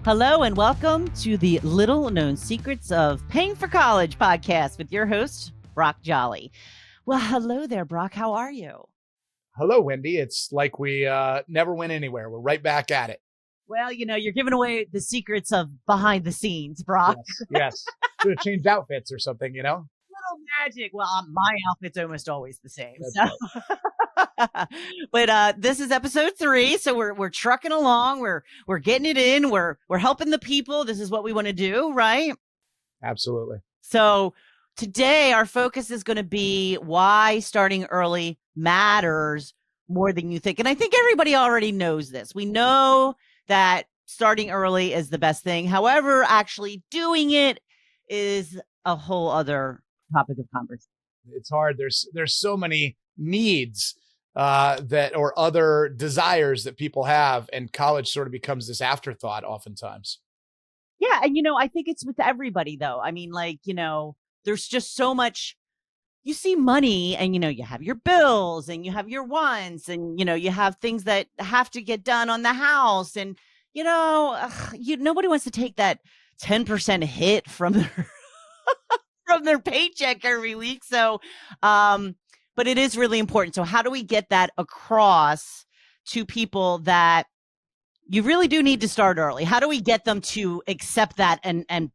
Hello and welcome to the Little Known Secrets of Paying for College podcast with your host, Brock Jolly. Well, hello there, Brock. How are you? Hello, Wendy. It's like we never went anywhere. We're right back at it. Well, you're giving away the secrets of behind the scenes, Brock. Yes. Should have changed outfits or something, Little magic. Well, my outfit's almost always the same. Right. But this is episode 3, so we're trucking along. We're getting it in. We're helping the people. This is what we want to do, right? Absolutely. So today our focus is going to be why starting early matters more than you think. And I think everybody already knows this. We know that starting early is the best thing. However, actually doing it is a whole other topic of conversation. It's hard. There's so many needs or other desires that people have, and college sort of becomes this afterthought oftentimes. Yeah. And, I think it's with everybody, though. I mean, there's just so much. You see money and, you have your bills and you have your wants and, you have things that have to get done on the house. And, nobody wants to take that 10% hit from their from their paycheck every week. So, but it is really important. So how do we get that across to people that you really do need to start early? How do we get them to accept that and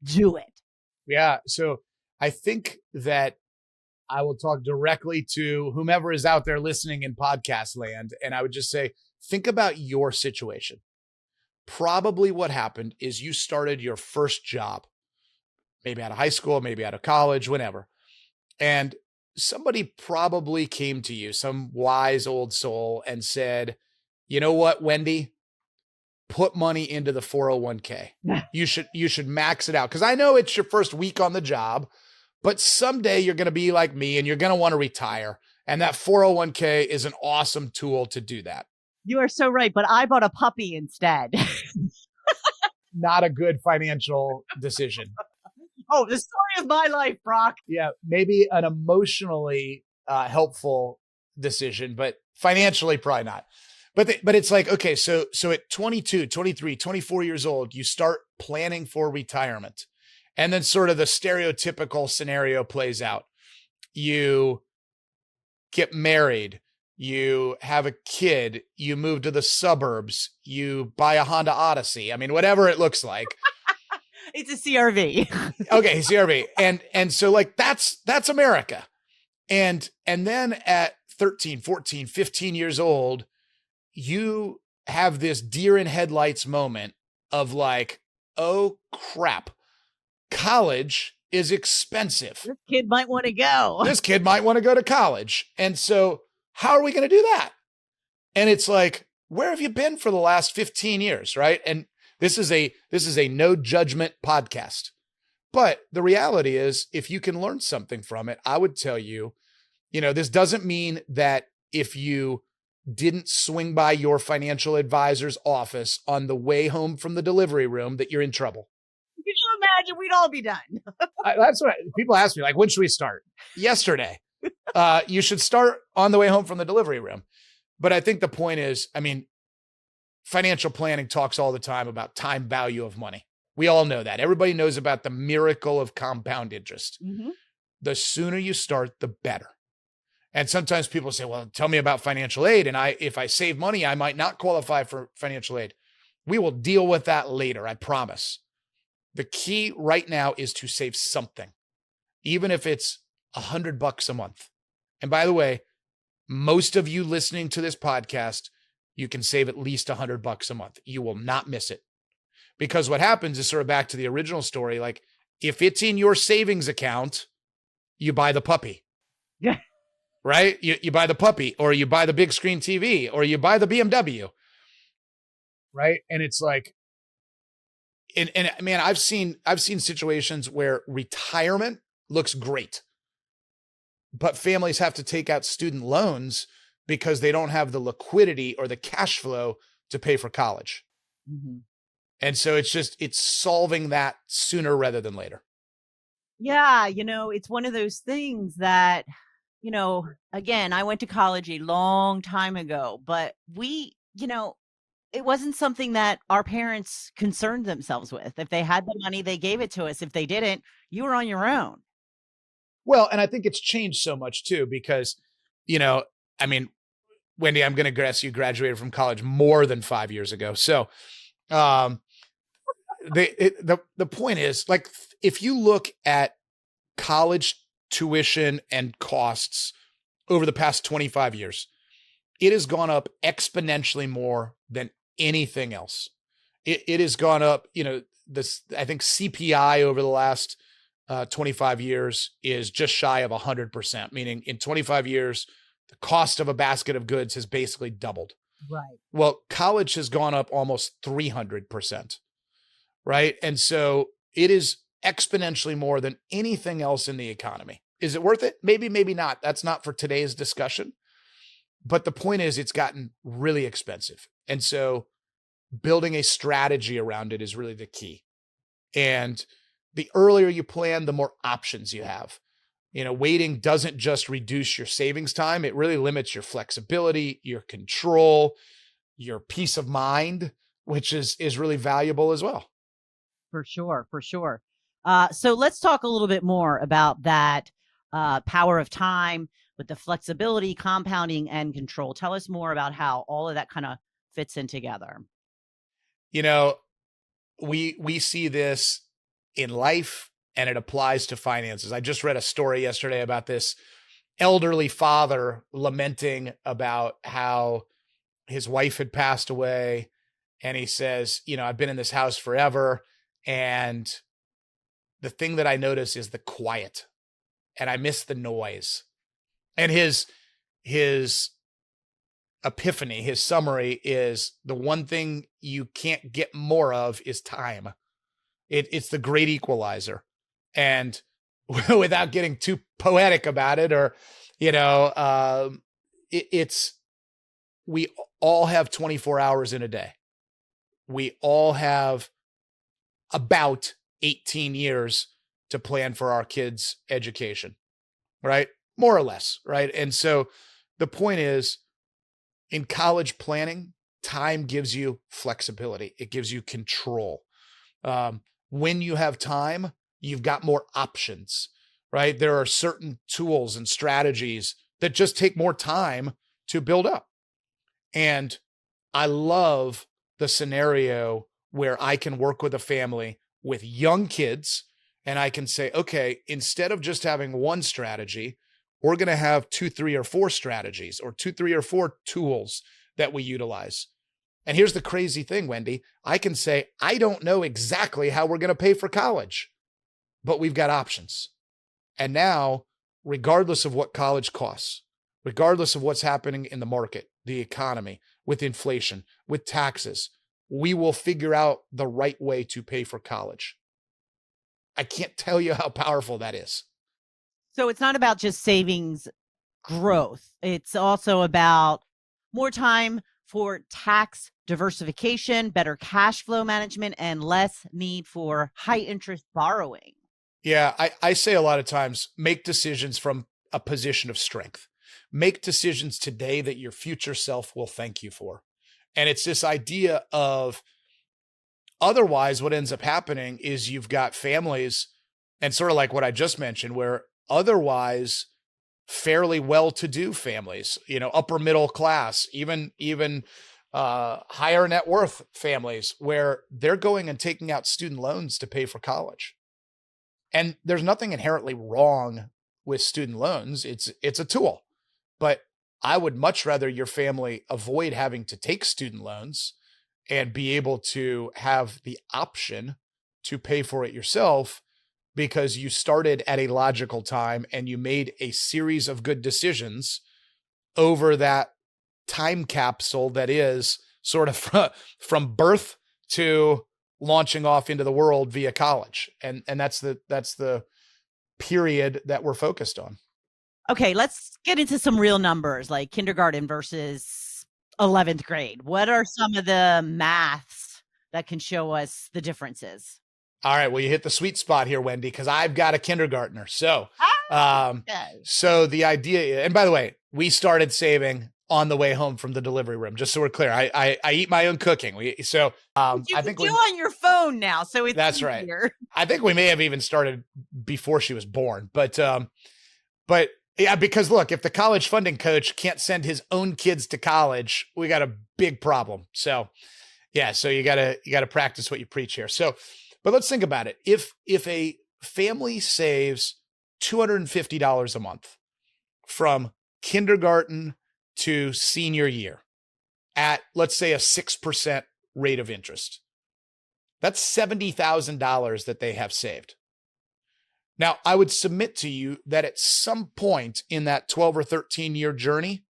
do it? Yeah. So I think that I will talk directly to whomever is out there listening in podcast land. And I would just say, think about your situation. Probably what happened is you started your first job, maybe out of high school, maybe out of college, whenever. And somebody probably came to you, some wise old soul, and said, you know what, Wendy, put money into the 401k. You should max it out. Because I know it's your first week on the job, but someday you're going to be like me and you're going to want to retire. And that 401k is an awesome tool to do that. You are so right. But I bought a puppy instead. Not a good financial decision. Oh, the story of my life, Brock. Yeah, maybe an emotionally helpful decision, but financially probably not. But it's like, okay, so at 22, 23, 24 years old, you start planning for retirement. And then sort of the stereotypical scenario plays out. You get married, you have a kid, you move to the suburbs, you buy a Honda Odyssey. I mean, whatever it looks like. It's a CRV. Okay, CRV. And so like that's America. And then at 13, 14, 15 years old, you have this deer in headlights moment of like, oh crap, college is expensive. This kid might want to go. This kid might want to go to college. And so how are we going to do that? And it's like, where have you been for the last 15 years, right? And this is a no judgment podcast. But the reality is, if you can learn something from it, I would tell you, this doesn't mean that if you didn't swing by your financial advisor's office on the way home from the delivery room that you're in trouble. Could you imagine? We'd all be done. That's what people ask me, like, when should we start? Yesterday. You should start on the way home from the delivery room. But I think the point is, financial planning talks all the time about time value of money. We all know that. Everybody knows about the miracle of compound interest. Mm-hmm. The sooner you start, the better. And sometimes people say, well, tell me about financial aid. And if I save money, I might not qualify for financial aid. We will deal with that later, I promise. The key right now is to save something, even if it's $100 a month. And by the way, most of you listening to this podcast, you can save at least $100 a month. You will not miss it. Because what happens is sort of back to the original story. Like, if it's in your savings account, you buy the puppy. Yeah. Right? You buy the puppy, or you buy the big screen TV, or you buy the BMW. Right? And it's like, and man, I've seen situations where retirement looks great, but families have to take out student loans because they don't have the liquidity or the cash flow to pay for college. Mm-hmm. And so it's solving that sooner rather than later. Yeah. It's one of those things that, again, I went to college a long time ago, but we, it wasn't something that our parents concerned themselves with. If they had the money, they gave it to us. If they didn't, you were on your own. Well, and I think it's changed so much too, because, I mean, Wendy, I'm going to guess you graduated from college more than 5 years ago. So, um, the point is, like, if you look at college tuition and costs over the past 25 years, it has gone up exponentially more than anything else. It has gone up, I think CPI over the last 25 years is just shy of 100%, meaning in 25 years, the cost of a basket of goods has basically doubled. Right. Well, college has gone up almost 300%, right? And so it is exponentially more than anything else in the economy. Is it worth it? Maybe, maybe not. That's not for today's discussion. But the point is, it's gotten really expensive. And so building a strategy around it is really the key. And the earlier you plan, the more options you have. Waiting doesn't just reduce your savings time. It really limits your flexibility, your control, your peace of mind, which is really valuable as well. For sure. For sure. So let's talk a little bit more about that power of time with the flexibility, compounding, and control. Tell us more about how all of that kind of fits in together. We see this in life, and it applies to finances. I just read a story yesterday about this elderly father lamenting about how his wife had passed away. And he says, I've been in this house forever, and the thing that I notice is the quiet, and I miss the noise. And his epiphany, his summary is, the one thing you can't get more of is time. It's the great equalizer. And without getting too poetic about it, or, we all have 24 hours in a day. We all have about 18 years to plan for our kids' education, right? More or less, right? And so the point is, in college planning, time gives you flexibility. It gives you control. When you have time, you've got more options, right? There are certain tools and strategies that just take more time to build up. And I love the scenario where I can work with a family with young kids, and I can say, okay, instead of just having one strategy, we're going to have 2, 3, or 4 strategies, or 2, 3, or 4 tools that we utilize. And here's the crazy thing, Wendy. I can say, I don't know exactly how we're going to pay for college, but we've got options. And now, regardless of what college costs, regardless of what's happening in the market, the economy, with inflation, with taxes, we will figure out the right way to pay for college. I can't tell you how powerful that is. So it's not about just savings growth. It's also about more time for tax diversification, better cash flow management, and less need for high interest borrowing. Yeah, I say a lot of times, make decisions from a position of strength. Make decisions today that your future self will thank you for. And it's this idea of, otherwise what ends up happening is you've got families, and sort of like what I just mentioned, where otherwise fairly well-to-do families, upper middle class, even higher net worth families, where they're going and taking out student loans to pay for college. And there's nothing inherently wrong with student loans. It's a tool. But I would much rather your family avoid having to take student loans and be able to have the option to pay for it yourself, because you started at a logical time and you made a series of good decisions over that time capsule that is sort of from birth to launching off into the world via college. And that's the period that we're focused on. Okay, let's get into some real numbers, like kindergarten versus 11th grade. What are some of the maths that can show us the differences? All right, well, you hit the sweet spot here, Wendy, because I've got a kindergartner. So, Yes. so the idea, and by the way, we started saving on the way home from the delivery room. Just so we're clear, I eat my own cooking. You I can think do on your phone now, so it's that's easier. right. I think we may have even started before she was born, but yeah, because look, if the college funding coach can't send his own kids to college, we got a big problem. So yeah, so you gotta practice what you preach here. So, but let's think about it. If a family saves $250 a month from kindergarten to senior year at, let's say, a 6% rate of interest, that's $70,000 that they have saved. Now, I would submit to you that at some point in that 12 or 13 year journey,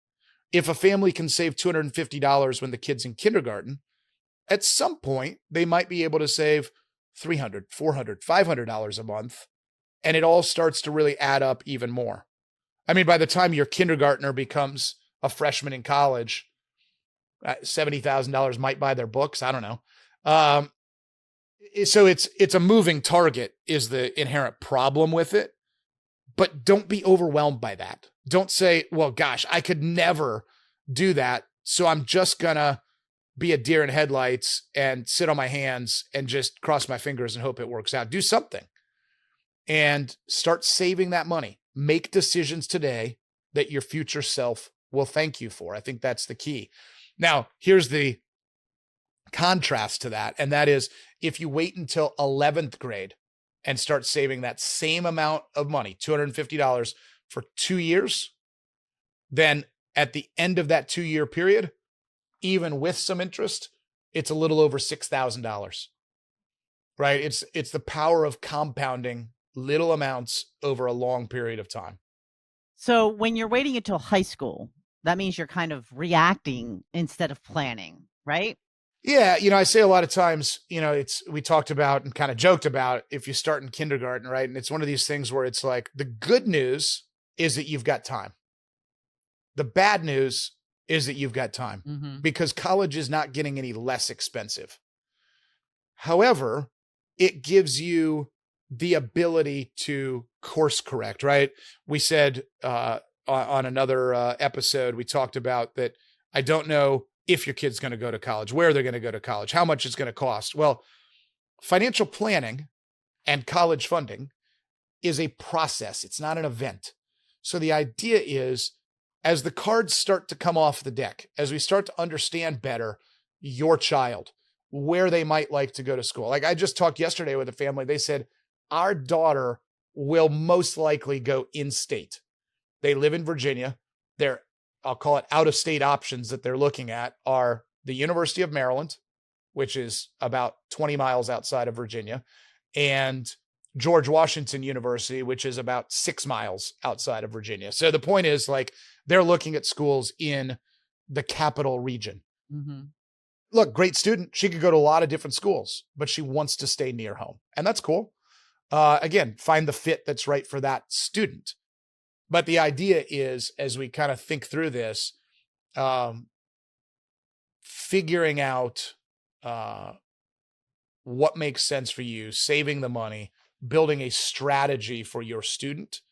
if a family can save $250 when the kid's in kindergarten, at some point they might be able to save $300, $400, $500 a month. And it all starts to really add up even more. I mean, by the time your kindergartner becomes a freshman in college, $70,000 might buy their books. I don't know. So it's a moving target is the inherent problem with it, but don't be overwhelmed by that. Don't say, well, gosh, I could never do that. So I'm just gonna be a deer in headlights and sit on my hands and just cross my fingers and hope it works out. Do something and start saving that money. Make decisions today that your future self will thank you for. I think that's the key. Now, here's the contrast to that. And that is if you wait until 11th grade and start saving that same amount of money, $250 for 2 years, then at the end of that 2-year period, even with some interest, it's a little over $6,000, right? It's the power of compounding little amounts over a long period of time. So when you're waiting until high school, that means you're kind of reacting instead of planning, right? Yeah. I say a lot of times, we talked about and kind of joked about if you start in kindergarten, right? And it's one of these things where it's like the good news is that you've got time. The bad news is that you've got time because college is not getting any less expensive. However, it gives you the ability to course correct, right? We said on another episode, we talked about that. I don't know if your kid's going to go to college, where they're going to go to college, how much it's going to cost. Well, financial planning and college funding is a process. It's not an event. So the idea is as the cards start to come off the deck, as we start to understand better your child, where they might like to go to school. Like I just talked yesterday with a family. They said, our daughter will most likely go in-state. They live in Virginia. I'll call it out-of-state options that they're looking at are the University of Maryland, which is about 20 miles outside of Virginia, and George Washington University, which is about 6 miles outside of Virginia. So the point is, like, they're looking at schools in the capital region. Mm-hmm. Look, great student. She could go to a lot of different schools, but she wants to stay near home. And that's cool. Again, find the fit that's right for that student. But the idea is, as we kind of think through this, figuring out what makes sense for you, saving the money, building a strategy for your student.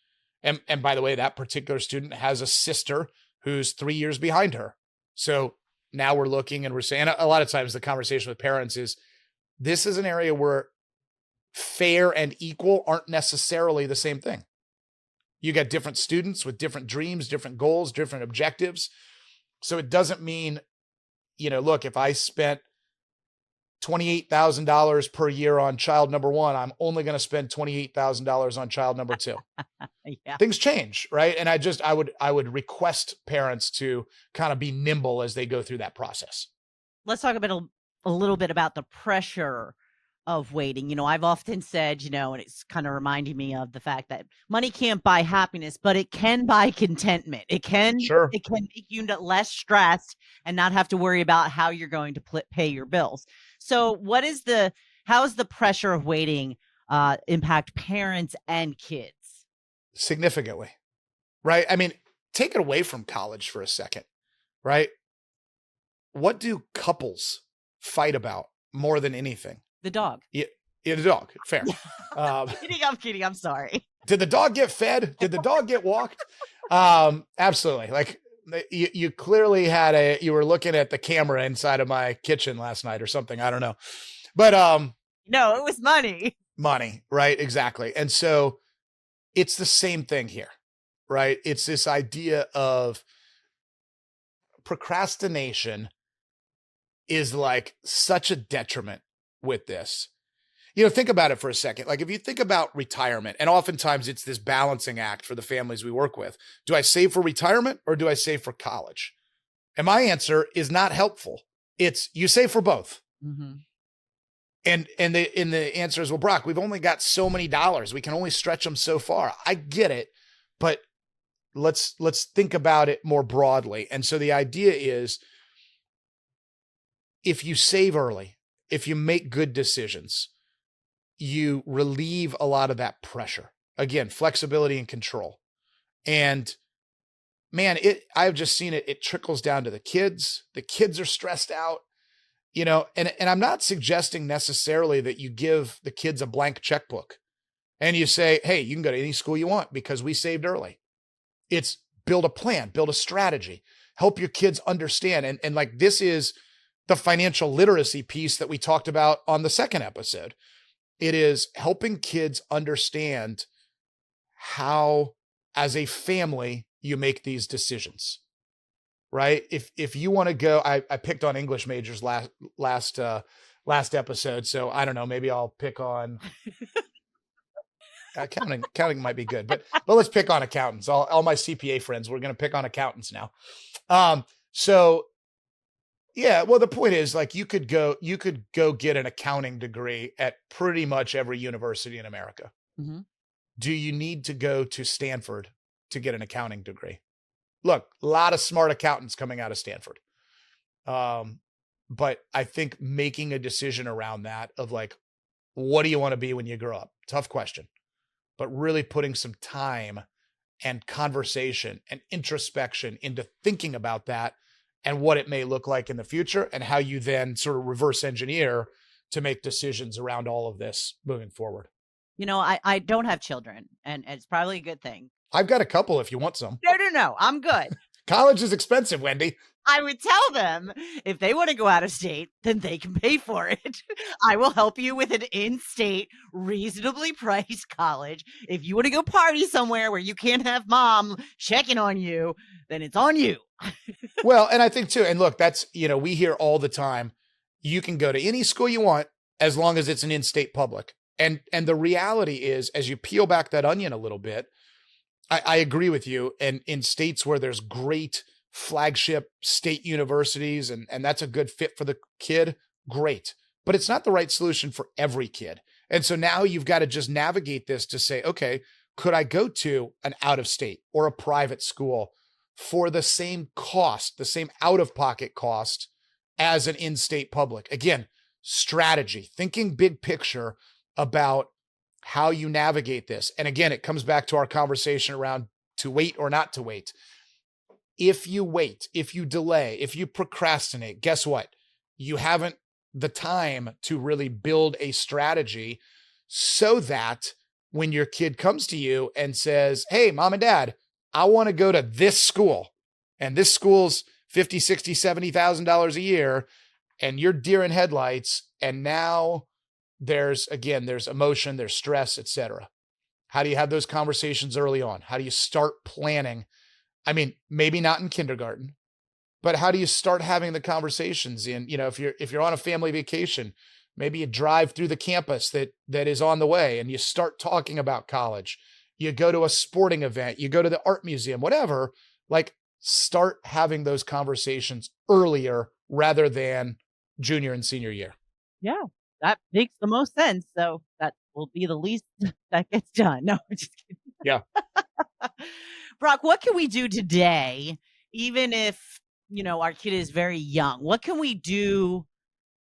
And by the way, that particular student has a sister who's 3 years behind her. So now we're looking and we're saying, a lot of times the conversation with parents is, this is an area where fair and equal aren't necessarily the same thing. You got different students with different dreams, different goals, different objectives. So it doesn't mean, look, if I spent $28,000 per year on child number 1, I'm only going to spend $28,000 on child number 2. Yeah. Things change, right? And I would request parents to kind of be nimble as they go through that process. Let's talk about a little bit about the pressure of waiting. I've often said, and it's kind of reminding me of the fact that money can't buy happiness, but it can buy contentment. It can make you less stressed and not have to worry about how you're going to pay your bills. So how is the pressure of waiting impact parents and kids? Significantly, right? I mean, take it away from college for a second, right? What do couples fight about more than anything? The dog. Yeah, the dog. Fair. I'm kidding. I'm sorry. Did the dog get fed? Did the dog get walked? Absolutely. Like you clearly you were looking at the camera inside of my kitchen last night or something. I don't know, but, No, it was money. money, right? Exactly. And so it's the same thing here, right? It's this idea of procrastination is like such a detriment with this. Think about it for a second. Like if you think about retirement, and oftentimes it's this balancing act for the families we work with. Do I save for retirement or do I save for college? And my answer is not helpful. It's you save for both. Mm-hmm. And the answer is, well, Brock, we've only got so many dollars. We can only stretch them so far. I get it, but let's think about it more broadly. And so the idea is, if you save early, if you make good decisions, you relieve a lot of that pressure. Again, flexibility and control. And man, I've just seen it. It trickles down to the kids. The kids are stressed out, and I'm not suggesting necessarily that you give the kids a blank checkbook and you say, hey, you can go to any school you want because we saved early. It's build a plan, build a strategy, help your kids understand. And like, this is the financial literacy piece that we talked about on the second episode. It is helping kids understand how, as a family, you make these decisions, right? If you want to go, I picked on English majors last episode. So I don't know, maybe I'll pick on accounting might be good, but let's pick on accountants. All my CPA friends, we're going to pick on accountants now. So yeah, well, the point is, like, you could go get an accounting degree at pretty much every university in America. Mm-hmm. Do you need to go to Stanford to get an accounting degree? Look, a lot of smart accountants coming out of Stanford. But I think making a decision around that of like, what do you want to be when you grow up? Tough question, but really putting some time and conversation and introspection into thinking about that and what it may look like in the future and how you then sort of reverse engineer to make decisions around all of this moving forward. I don't have children, and it's probably a good thing. I've got a couple if you want some. No, I'm good. College is expensive, Wendy. I would tell them if they want to go out of state, then they can pay for it. I will help you with an in-state, reasonably priced college. If you want to go party somewhere where you can't have mom checking on you, then it's on you. Well, and I think too, and look, that's, we hear all the time, you can go to any school you want as long as it's an in-state public. And the reality is, as you peel back that onion a little bit, I agree with you. And in states where there's great flagship state universities and that's a good fit for the kid, great. But it's not the right solution for every kid. And so now you've got to just navigate this to say, okay, could I go to an out-of-state or a private school for the same cost, the same out-of-pocket cost as an in-state public? Again, strategy, thinking big picture about how you navigate this. And again, it comes back to our conversation around to wait or not to wait. If you wait, if you delay, if you procrastinate, guess what? You haven't the time to really build a strategy so that when your kid comes to you and says, hey, mom and dad, I want to go to this school, and this school's $50,000, $60,000, $70,000 a year, and you're deer in headlights, and now there's emotion, there's stress, etc. How do you have those conversations early on? How do you start planning? I mean, maybe not in kindergarten, but how do you start having the conversations if you're on a family vacation, maybe you drive through the campus that is on the way and you start talking about college. You go to a sporting event, you go to the art museum, whatever, like start having those conversations earlier rather than junior and senior year. Yeah, that makes the most sense. So that will be the least that gets done. No, I'm just kidding. Yeah. Brock, what can we do today, even if, our kid is very young? What can we do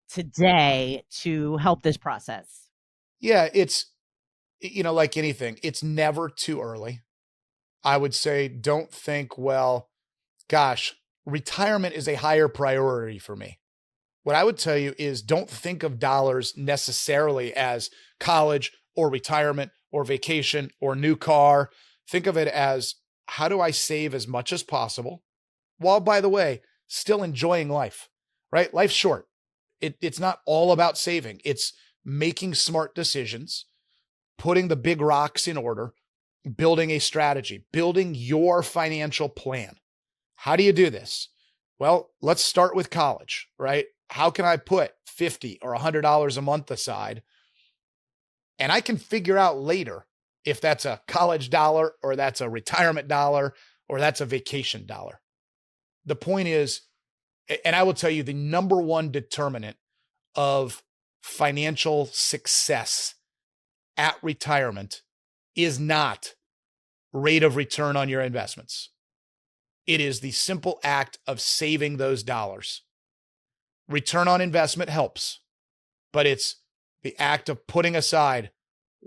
today to help this process? Yeah, it's, like anything, it's never too early. I would say, don't think, well, gosh, retirement is a higher priority for me. What I would tell you is don't think of dollars necessarily as college or retirement or vacation or new car. Think of it as, how do I save as much as possible while, by the way, still enjoying life, right? Life's short. It's not all about saving. It's making smart decisions, putting the big rocks in order, building a strategy, building your financial plan. How do you do this? Well, let's start with college, right? How can I put $50 or $100 a month aside? And I can figure out later if that's a college dollar or that's a retirement dollar or that's a vacation dollar. The point is, and I will tell you, the number one determinant of financial success at retirement is not rate of return on your investments. It is the simple act of saving those dollars. Return on investment helps, but it's the act of putting aside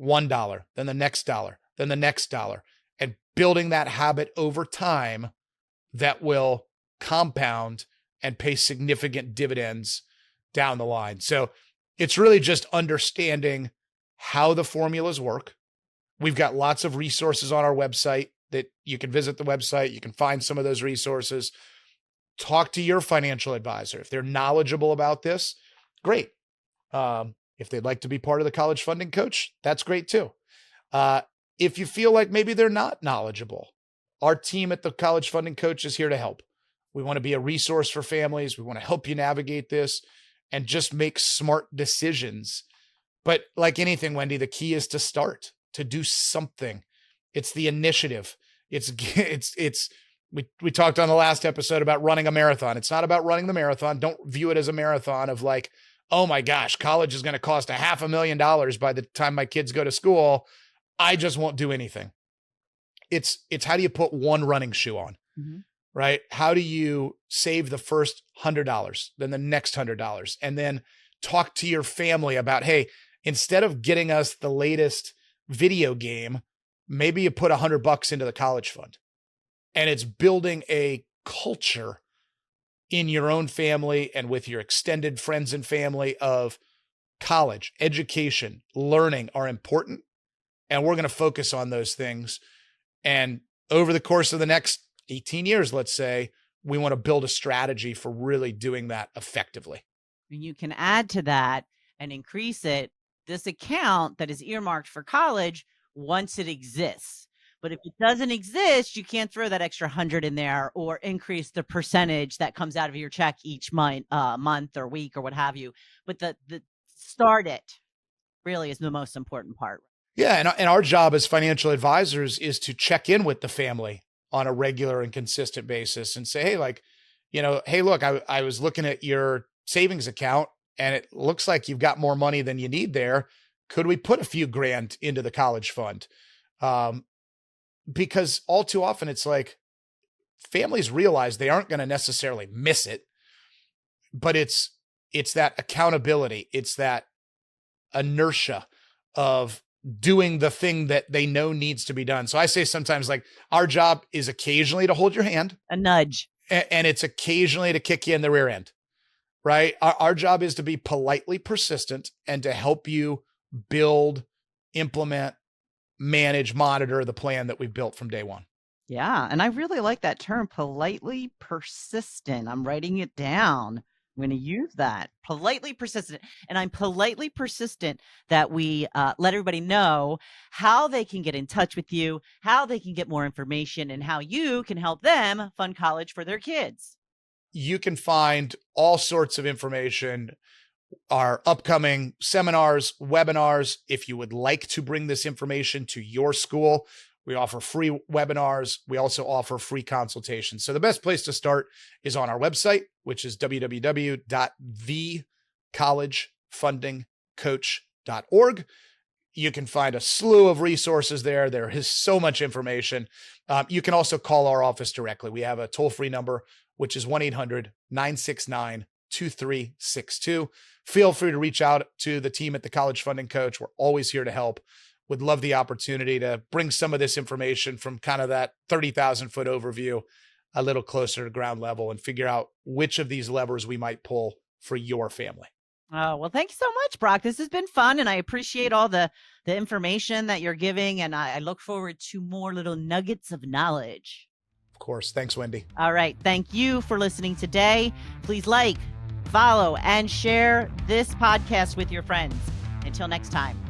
$1, then the next dollar, then the next dollar, and building that habit over time that will compound and pay significant dividends down the line. So it's really just understanding how the formulas work. We've got lots of resources on our website that you can visit the website. You can find some of those resources. Talk to your financial advisor. If they're knowledgeable about this, great. If they'd like to be part of the College Funding Coach, that's great too. If you feel like maybe they're not knowledgeable, our team at the College Funding Coach is here to help. We want to be a resource for families. We want to help you navigate this and just make smart decisions. But like anything, Wendy, the key is to start, to do something. It's the initiative. We talked on the last episode about running a marathon. It's not about running the marathon. Don't view it as a marathon of like, oh my gosh, college is going to cost $500,000 by the time my kids go to school. I just won't do anything. It's how do you put one running shoe on, right? How do you save the first $100, then the next $100, and then talk to your family about, hey, instead of getting us the latest video game, maybe you put $100 into the college fund. And it's building a culture in your own family and with your extended friends and family of college, education, learning are important. And we're going to focus on those things. And over the course of the next 18 years, let's say, we want to build a strategy for really doing that effectively. And you can add to that and increase it, this account that is earmarked for college once it exists. But if it doesn't exist, you can't throw that extra 100 in there or increase the percentage that comes out of your check each month or week or what have you. But the start it really is the most important part. Yeah. And our job as financial advisors is to check in with the family on a regular and consistent basis and say, hey, look, I was looking at your savings account and it looks like you've got more money than you need there. Could we put a few grand into the college fund? Because all too often it's like families realize they aren't going to necessarily miss it, but it's that accountability. It's that inertia of doing the thing that they know needs to be done. So I say sometimes like our job is occasionally to hold your hand, a nudge, and it's occasionally to kick you in the rear end, right? Our job is to be politely persistent and to help you build, implement, manage, monitor the plan that we built from day one. Yeah. And I really like that term, politely persistent. I'm writing it down. I'm going to use that, politely persistent. And I'm politely persistent that we let everybody know how they can get in touch with you, how they can get more information, and how you can help them fund college for their kids. You can find all sorts of information, our upcoming seminars, webinars. If you would like to bring this information to your school, we offer free webinars. We also offer free consultations. So the best place to start is on our website, which is www.thecollegefundingcoach.org. You can find a slew of resources there. There is so much information. You can also call our office directly. We have a toll-free number, which is 1-800-969-2362. Feel free to reach out to the team at the College Funding Coach. We're always here to help. Would love the opportunity to bring some of this information from kind of that 30,000 foot overview a little closer to ground level and figure out which of these levers we might pull for your family. Oh, well, thank you so much, Brock. This has been fun, and I appreciate all the information that you're giving, and I look forward to more little nuggets of knowledge. Of course. Thanks, Wendy. All right. Thank you for listening today. Please like, follow, and share this podcast with your friends. Until next time.